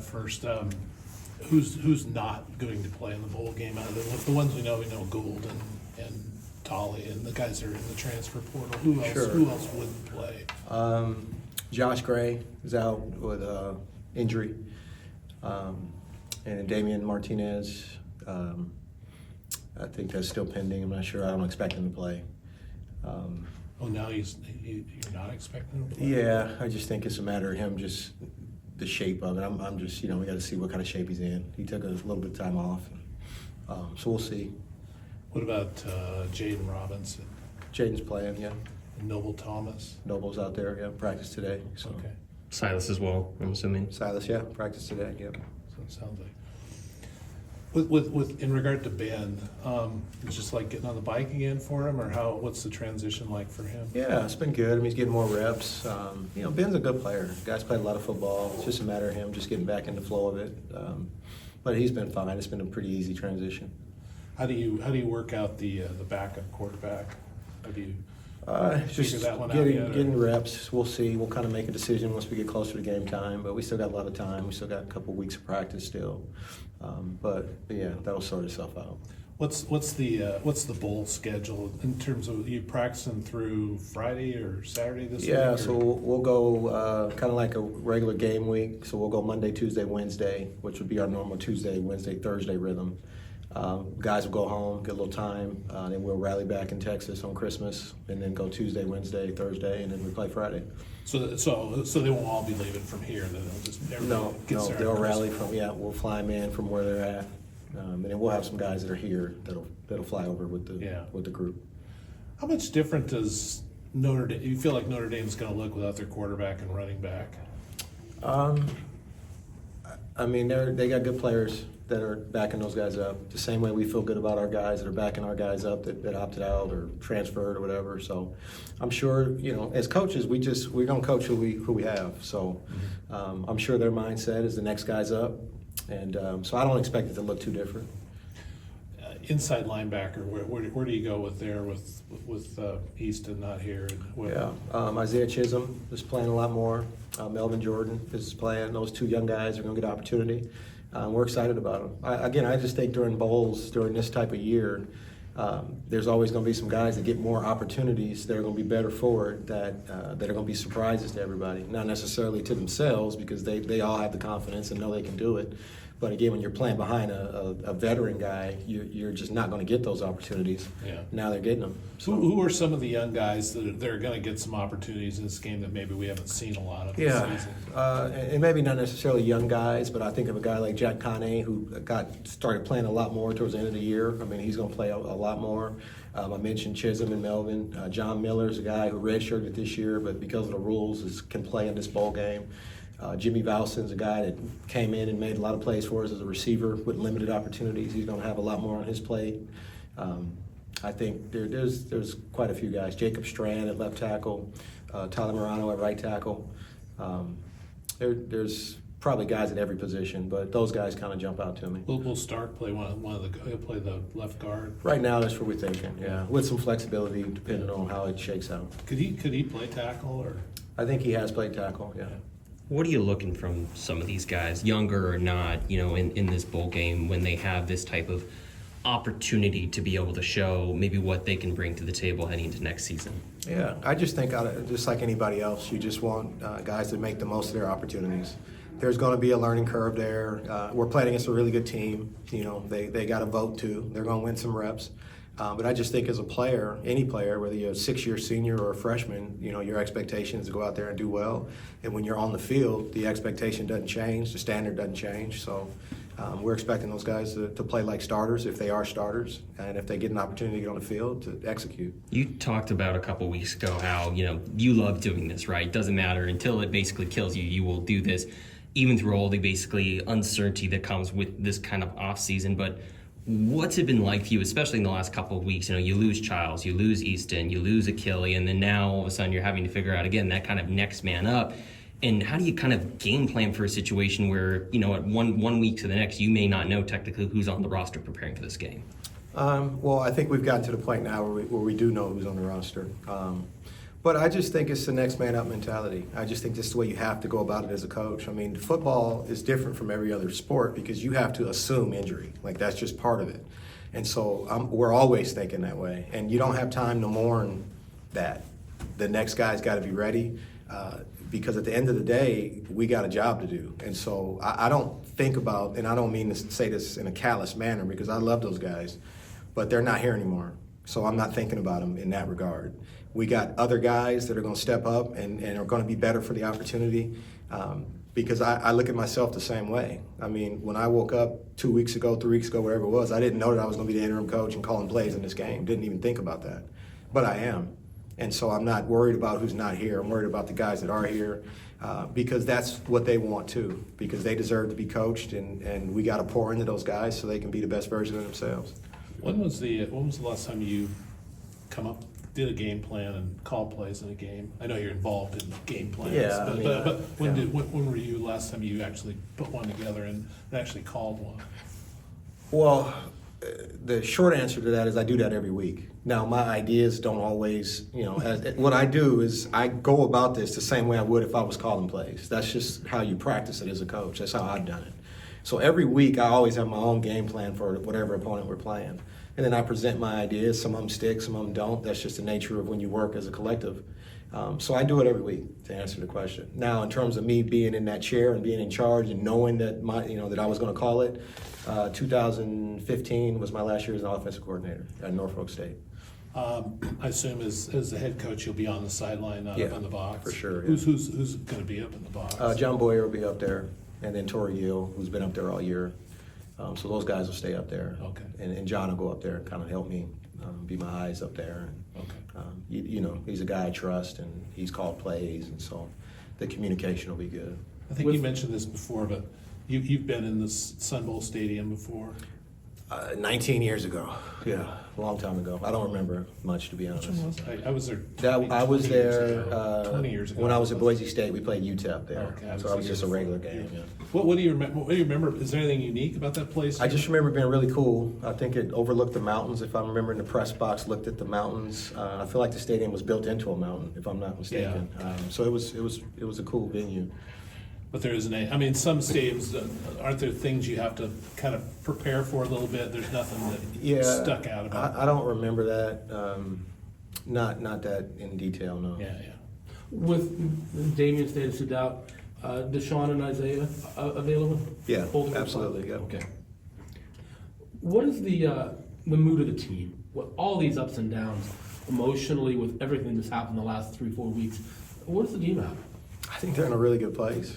first. Who's not going to play in the bowl game out of the ones we know Gould and Tolley and the guys that are in the transfer portal. Who else? Sure. Who else wouldn't play? Josh Gray is out with injury, and Damien Martinez. I think that's still pending. I'm not sure. I don't expect him to play. Now you're not expecting him to play? Yeah, I just think it's a matter of him just the shape of it. I'm just, we got to see what kind of shape he's in. He took a little bit of time off, so we'll see. What about Jaden Robinson? Jaden's playing, yeah. And Noble Thomas? Noble's out there, yeah. Practice today. So. Okay. Silas as well, I'm assuming. Silas, yeah. Practice today, yeah. So it sounds like. With in regard to Ben, it's just like getting on the bike again for him, or what's the transition like for him? Yeah, it's been good. I mean, he's getting more reps. Ben's a good player. The guy's played a lot of football. It's just a matter of him just getting back in the flow of it. But he's been fine. It's been a pretty easy transition. How do you work out the backup quarterback? How do you just figure that one out getting reps. We'll see. We'll kind of make a decision once we get closer to game time. But we still got a lot of time. We still got a couple weeks of practice still. But yeah, that'll sort itself out. What's the bowl schedule in terms of you practicing through Friday or Saturday this week? Yeah, so we'll go kind of like a regular game week. So we'll go Monday, Tuesday, Wednesday, which would be our normal Tuesday, Wednesday, Thursday rhythm. Guys will go home, get a little time, then we'll rally back in Texas on Christmas, and then go Tuesday, Wednesday, Thursday, and then we play Friday. So they won't all be leaving from here. Then they'll just they'll rally from we'll fly them in from where they're at, and then we'll have some guys that are here that'll fly over with the group. How much different does Notre Dame? You feel like Notre Dame's going to look without their quarterback and running back? I mean, they got good players that are backing those guys up. The same way we feel good about our guys that are backing our guys up that opted out or transferred or whatever. So I'm sure, as coaches, we're gonna coach who we have. So I'm sure their mindset is the next guy's up, and so I don't expect it to look too different. Inside linebacker, where do you go with Easton not here? Isaiah Chisholm is playing a lot more. Melvin Jordan is playing. Those two young guys are going to get opportunity. We're excited about them. I just think during bowls, during this type of year, there's always going to be some guys that get more opportunities that are going to be better forward, that are going to be surprises to everybody. Not necessarily to themselves, because they all have the confidence and know they can do it. But again, when you're playing behind a veteran guy, you're just not going to get those opportunities. Yeah. Now they're getting them. So. Who are some of the young guys that are going to get some opportunities in this game that maybe we haven't seen a lot of this season? And maybe not necessarily young guys, but I think of a guy like Jack Kane who started playing a lot more towards the end of the year. I mean, he's going to play a lot more. I mentioned Chisholm and Melvin. John Miller's a guy who redshirted this year, but because of the rules can play in this bowl game. Jimmy Valson's a guy that came in and made a lot of plays for us as a receiver with limited opportunities. He's going to have a lot more on his plate. I think there's quite a few guys. Jacob Strand at left tackle, Tyler Morano at right tackle. There's probably guys at every position, but those guys kind of jump out to me. Will Stark play he'll play the left guard? Right now, that's what we're thinking. Yeah, with some flexibility depending on how it shakes out. Could he play tackle or? I think he has played tackle. Yeah. What are you looking from some of these guys, younger or not, in this bowl game when they have this type of opportunity to be able to show maybe what they can bring to the table heading into next season? Yeah, I just think just like anybody else, you just want guys to make the most of their opportunities. There's going to be a learning curve there. We're playing against a really good team. They got to vote too. They're going to win some reps. But I just think as a player, any player, whether you're a 6-year senior or a freshman, your expectation is to go out there and do well. And when you're on the field, the expectation doesn't change, the standard doesn't change. So we're expecting those guys to play like starters if they are starters, and if they get an opportunity to get on the field, to execute. You talked about a couple weeks ago how, you love doing this, right? Doesn't matter until it basically kills you, you will do this, even through all the basically uncertainty that comes with this kind of off season. But what's it been like for you, especially in the last couple of weeks? You lose Childs, you lose Easton, you lose Achille, and then now all of a sudden you're having to figure out, again, that kind of next man up. And how do you kind of game plan for a situation where, at one week to the next, you may not know technically who's on the roster preparing for this game? Well, I think we've gotten to the point now where we do know who's on the roster. But I just think it's the next man up mentality. I just think this is the way you have to go about it as a coach. I mean, football is different from every other sport because you have to assume injury. Like, that's just part of it. And so we're always thinking that way. And you don't have time to mourn that. The next guy's got to be ready because at the end of the day, we got a job to do. And so I don't think about, and I don't mean to say this in a callous manner because I love those guys, but they're not here anymore. So I'm not thinking about them in that regard. We got other guys that are going to step up and are going to be better for the opportunity because I look at myself the same way. I mean, when I woke up 2 weeks ago, 3 weeks ago, wherever it was, I didn't know that I was going to be the interim coach and calling plays in this game. Didn't even think about that. But I am. And so I'm not worried about who's not here. I'm worried about the guys that are here because that's what they want too, because they deserve to be coached and we got to pour into those guys so they can be the best version of themselves. When was the last time you did a game plan and called plays in a game? I know you're involved in game plans. Yeah, but when were you last time you actually put one together and actually called one? Well, the short answer to that is I do that every week. Now, my ideas don't always, what I do is I go about this the same way I would if I was calling plays. That's just how you practice it as a coach. That's how I've done it. So every week I always have my own game plan for whatever opponent we're playing. And then I present my ideas. Some of them stick, some of them don't. That's just the nature of when you work as a collective. So I do it every week to answer the question. Now, in terms of me being in that chair and being in charge and knowing that that I was going to call it, 2015 was my last year as an offensive coordinator at Norfolk State. I assume as the head coach, you'll be on the sideline, not up in the box. For sure. Yeah. Who's going to be up in the box? John Boyer will be up there, and then Torrey Yield, who's been up there all year. So those guys will stay up there. Okay. And John will go up there and kind of help me be my eyes up there. Okay. He's a guy I trust, and he's called plays, and so the communication will be good. I think you mentioned this before, but you've been in this Sun Bowl stadium before. 19 years ago. Yeah, a long time ago. I don't remember much, to be honest. Which one was I was there. I was 20 there years ago. 20 years ago. when I was at Boise State. We played UTEP there, Okay, so I was just a regular game. Yeah. What do you remember? What do you remember? Is there anything unique about that place? I just remember it being really cool. I think it overlooked the mountains. If I remember, in the press box, looked at the mountains. I feel like the stadium was built into a mountain, if I'm not mistaken. Yeah. So it was a cool venue. But there isn't any. I mean, some stadiums, aren't there things you have to kind of prepare for a little bit? There's nothing that stuck out about it. I don't remember that. Not that in detail, no. Yeah. With Damien status out, Deshaun and Isaiah available? Yeah, Both of them? absolutely. Yeah. Okay. What is the mood of the team? With all these ups and downs, emotionally, with everything that's happened the last 3-4 weeks, what's the team at? I think they're in a really good place.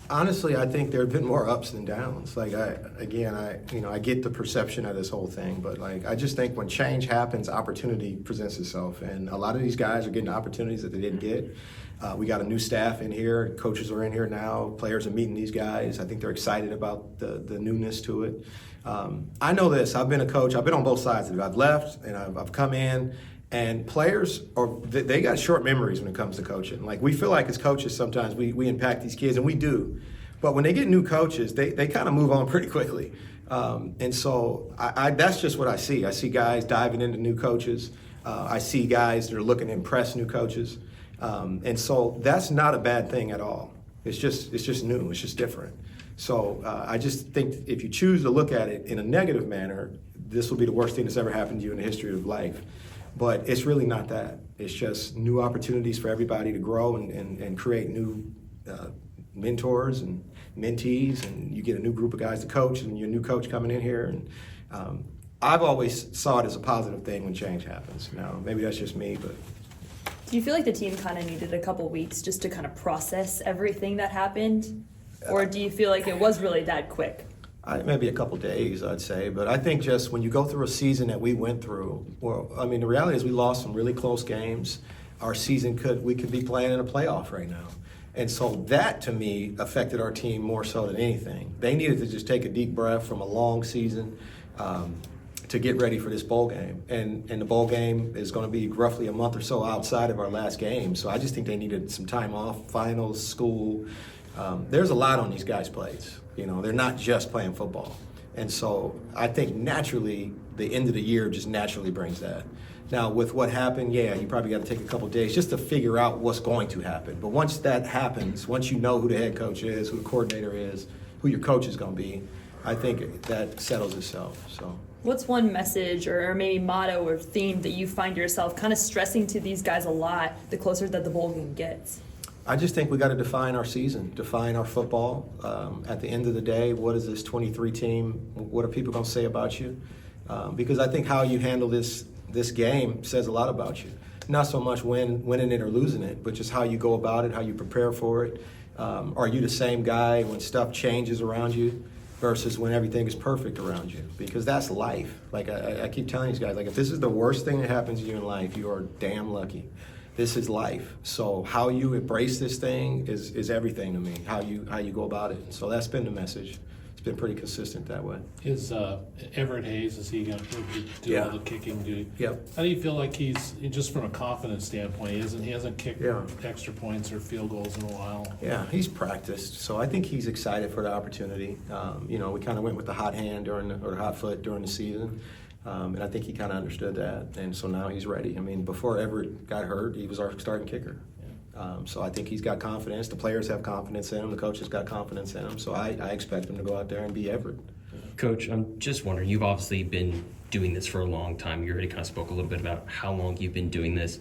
Honestly, I think there have been more ups than downs. Like I get the perception of this whole thing, but I just think when change happens, opportunity presents itself, and a lot of these guys are getting opportunities that they didn't get. We got a new staff in here. Coaches are in here now. Players are meeting these guys. I think they're excited about the newness to it. I know this. I've been a coach. I've been on both sides of it. I've left and I've come in. And players they got short memories when it comes to coaching. Like, we feel like as coaches sometimes we impact these kids, and we do. But when they get new coaches, they kind of move on pretty quickly. And so that's just what I see. I see guys diving into new coaches. I see guys that are looking to impress new coaches. And so that's not a bad thing at all. It's just new. It's just different. So I just think if you choose to look at it in a negative manner, this will be the worst thing that's ever happened to you in the history of life. But it's really not that. It's just new opportunities for everybody to grow and create new mentors and mentees, and you get a new group of guys to coach, and you're a new coach coming in here. And I've always saw it as a positive thing when change happens. Now, maybe that's just me, but. Do you feel like the team kind of needed a couple weeks just to kind of process everything that happened? Or do you feel like it was really that quick? Maybe a couple days, I'd say. But I think just when you go through a season that we went through, well, I mean, the reality is we lost some really close games. Our season we could be playing in a playoff right now. And so that, to me, affected our team more so than anything. They needed to just take a deep breath from a long season to get ready for this bowl game. And the bowl game is going to be roughly a month or so outside of our last game. So I just think they needed some time off, finals, school. There's a lot on these guys' plates. They're not just playing football. And so I think naturally the end of the year just naturally brings that. Now, with what happened, yeah, you probably got to take a couple days just to figure out what's going to happen. But once that happens, once you know who the head coach is, who the coordinator is, who your coach is going to be, I think that settles itself. So. What's one message or maybe motto or theme that you find yourself kind of stressing to these guys a lot the closer that the bowl game gets? I just think we got to define our season, define our football. At the end of the day, what is this 23 team? What are people going to say about you? Because I think how you handle this game says a lot about you. Not so much winning it or losing it, but just how you go about it, how you prepare for it. Are you the same guy when stuff changes around you versus when everything is perfect around you? Because that's life. Like I keep telling these guys, like if this is the worst thing that happens to you in life, you are damn lucky. This is life. So how you embrace this thing is everything to me. How you go about it. So that's been the message. It's been pretty consistent that way. Is Everett Hayes, is he going to do Yeah. all the kicking duty? Yep. How do you feel like he's, just from a confidence standpoint, he hasn't kicked Yeah. extra points or field goals in a while? Yeah, he's practiced, so I think he's excited for the opportunity. We kind of went with the hot hand or the hot foot during the season, and I think he kind of understood that, and so now he's ready. I mean, before Everett got hurt, he was our starting kicker. So I think he's got confidence. The players have confidence in him. The coaches got confidence in him. So I expect him to go out there and be Everett. Coach, I'm just wondering, you've obviously been doing this for a long time. You already kind of spoke a little bit about how long you've been doing this.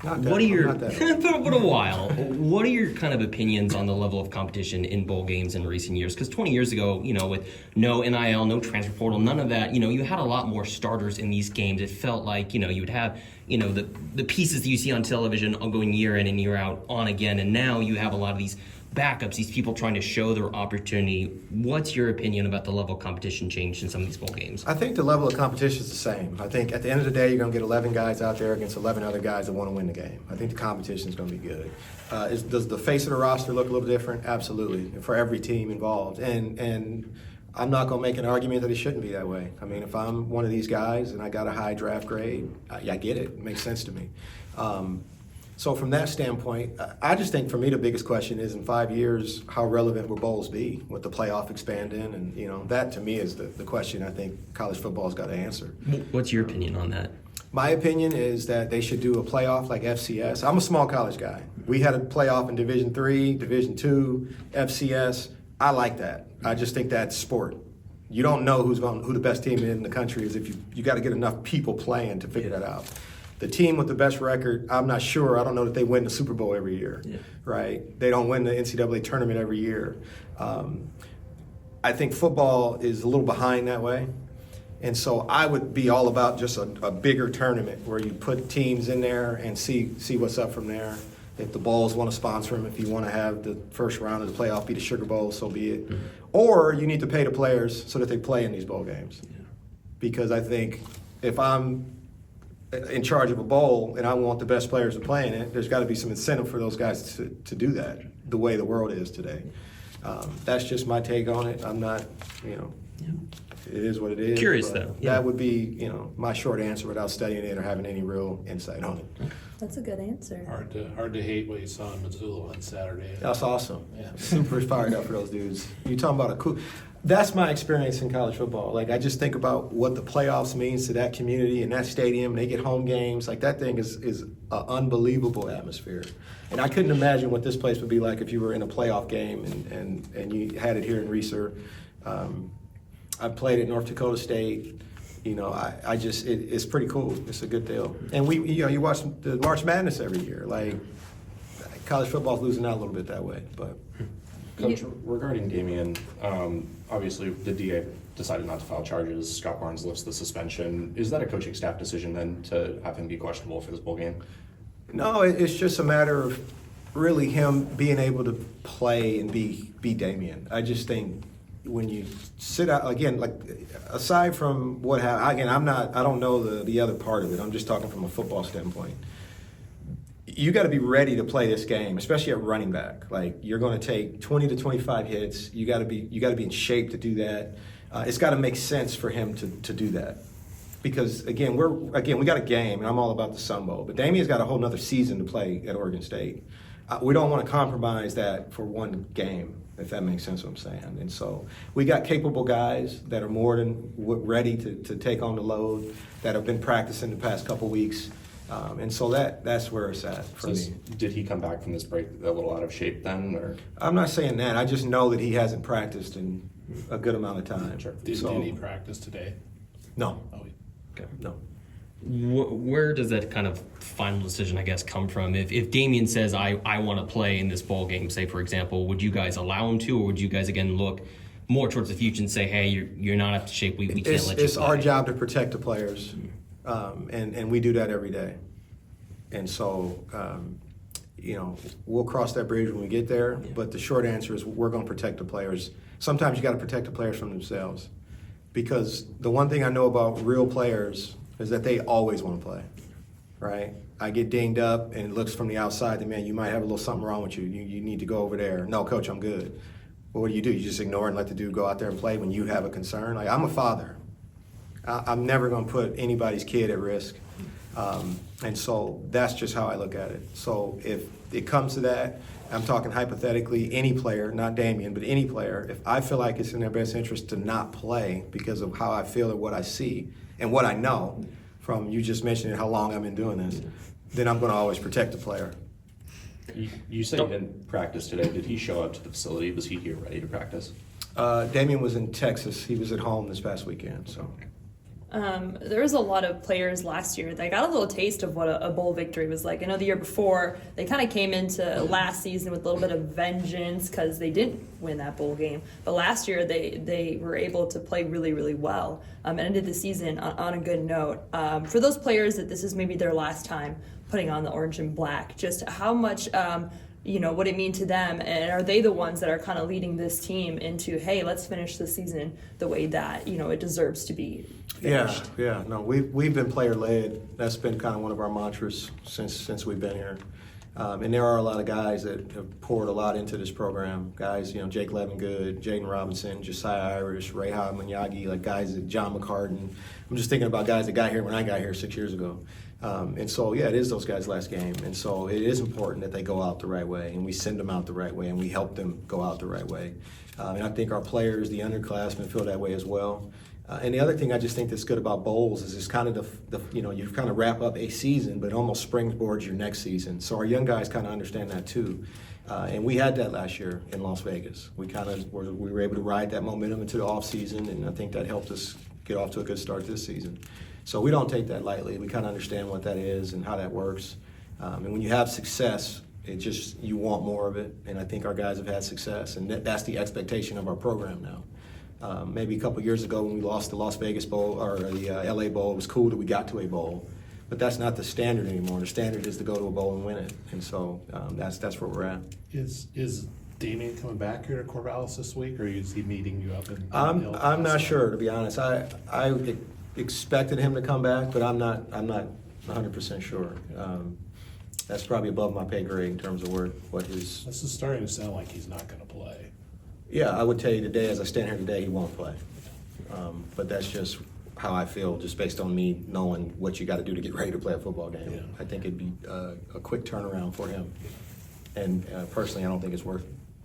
Not that, What are your, not that old. but a while. What are your kind of opinions on the level of competition in bowl games in recent years? Because 20 years ago, with no NIL, no transfer portal, none of that, you had a lot more starters in these games. It felt like, you would have, the pieces that you see on television going year in and year out on again. And now you have a lot of these backups, these people trying to show their opportunity. What's your opinion about the level of competition changed in some of these bowl games? I think the level of competition is the same. I think at the end of the day, you're going to get 11 guys out there against 11 other guys that want to win the game. I think the competition is going to be good. Does the face of the roster look a little different? Absolutely, for every team involved. And I'm not going to make an argument that it shouldn't be that way. I mean, if I'm one of these guys and I got a high draft grade, I get it. It makes sense to me. So from that standpoint, I just think for me the biggest question is in 5 years, how relevant will bowls be with the playoff expanding? And, that to me is the question I think college football's got to answer. What's your opinion on that? My opinion is that they should do a playoff like FCS. I'm a small college guy. We had a playoff in Division III, Division II, FCS. I like that. I just think that's sport. You don't know who the best team in the country is if you got to get enough people playing to figure that out. The team with the best record, I'm not sure. I don't know that they win the Super Bowl every year, right? They don't win the NCAA tournament every year. I think football is a little behind that way. And so I would be all about just a bigger tournament where you put teams in there and see what's up from there. If the Bulls want to sponsor them, if you want to have the first round of the playoff be the Sugar Bowl, so be it. Mm-hmm. Or you need to pay the players so that they play in these bowl games. Yeah. Because I think if I'm in charge of a bowl and I want the best players to play in it, there's got to be some incentive for those guys to do that the way the world is today. That's just my take on it. I'm not, it is what it is. Curious though. Yeah. That would be, my short answer without studying it or having any real insight on it. That's a good answer. Hard to hate what you saw in Missoula on Saturday. That's awesome. Yeah. Super fired up for those dudes. You talking about a cool. That's my experience in college football. Like I just think about what the playoffs means to that community and that stadium. They get home games. Like that thing is an unbelievable atmosphere. And I couldn't imagine what this place would be like if you were in a playoff game and you had it here in Reeser. I played at North Dakota State. I just it's pretty cool. It's a good deal. And you watch the March Madness every year. Like college football's losing out a little bit that way, but. Coach, regarding Damien, obviously the DA decided not to file charges. Scott Barnes lifts the suspension. Is that a coaching staff decision then to have him be questionable for this bowl game? No, it's just a matter of really him being able to play and be Damien. I just think when you sit out again, like aside from what happened, again, I don't know the other part of it. I'm just talking from a football standpoint. You got to be ready to play this game, especially at running back. Like you're going to take 20 to 25 hits. You got to be in shape to do that. It's got to make sense for him to do that, because again we got a game, and I'm all about the Sun Bowl. But Damien's got a whole nother season to play at Oregon State. we don't want to compromise that for one game, if that makes sense what I'm saying. And so we got capable guys that are more than ready to take on the load, that have been practicing the past couple weeks. And so that's where it's at for me. Did he come back from this break a little out of shape then, or? I'm not saying that. I just know that he hasn't practiced in a good amount of time. Sure. Did he practice today? No, Oh, no. Where does that kind of final decision, I guess, come from? If Damien says, I want to play in this bowl game, say, for example, would you guys allow him to, or would you guys, again, look more towards the future and say, hey, you're not up to shape, we can't let you It's play? our job to protect the players, and we do that every day. And so, we'll cross that bridge when we get there, but the short answer is we're going to protect the players. Sometimes you got to protect the players from themselves, because the one thing I know about real players is that they always want to play, right? I get dinged up and it looks from the outside that, man, you might have a little something wrong with you. You need to go over there. No, coach, I'm good. Well, what do? You just ignore and let the dude go out there and play when you have a concern? Like, I'm a father. I'm never going to put anybody's kid at risk. And so that's just how I look at it. So if it comes to that, I'm talking hypothetically, any player, not Damien, but any player, if I feel like it's in their best interest to not play because of how I feel or what I see and what I know from you just mentioning how long I've been doing this, then I'm going to always protect the player. You said he didn't practice today. Did he show up to the facility? Was he here ready to practice? Damien was in Texas. He was at home this past weekend, so. There was a lot of players last year that got a little taste of what a bowl victory was like. I know the year before, they kind of came into last season with a little bit of vengeance because they didn't win that bowl game. But last year, they were able to play really, really well and ended the season on a good note. For those players that this is maybe their last time putting on the orange and black, just how much what it mean to them, and are they the ones that are kind of leading this team into, hey, let's finish the season the way that it deserves to be finished? Yeah. No, we've been player led. That's been kind of one of our mantras since we've been here. And there are a lot of guys that have poured a lot into this program. Guys, Jake Levingood, Jaden Robinson, Josiah Irish, Reha Manyagi, like guys like John McCartan. I'm just thinking about guys that got here when I got here 6 years ago. And so, it is those guys' last game. And so it is important that they go out the right way, and we send them out the right way, and we help them go out the right way. And I think our players, the underclassmen, feel that way as well. And the other thing I just think that's good about bowls is it's kind of you kind of wrap up a season, but it almost springboards your next season. So our young guys kind of understand that too. And we had that last year in Las Vegas. We were able to ride that momentum into the off season, and I think that helped us get off to a good start this season. So we don't take that lightly. We kind of understand what that is and how that works. And when you have success, you want more of it. And I think our guys have had success, and that's the expectation of our program now. Maybe a couple years ago when we lost the Las Vegas Bowl or the LA Bowl, it was cool that we got to a bowl, but that's not the standard anymore. The standard is to go to a bowl and win it, and so that's where we're at. Is Damien coming back here to Corvallis this week, or is he meeting you up in? I'm not sure, to be honest. I expected him to come back, but I'm not 100% sure. That's probably above my pay grade in terms of what his. This is starting to sound like he's not going to play. Yeah, I would tell you today, as I stand here today, he won't play. But that's just how I feel, just based on me knowing what you got to do to get ready to play a football game. Yeah. I think it'd be a quick turnaround for him. And personally, I don't think it's worth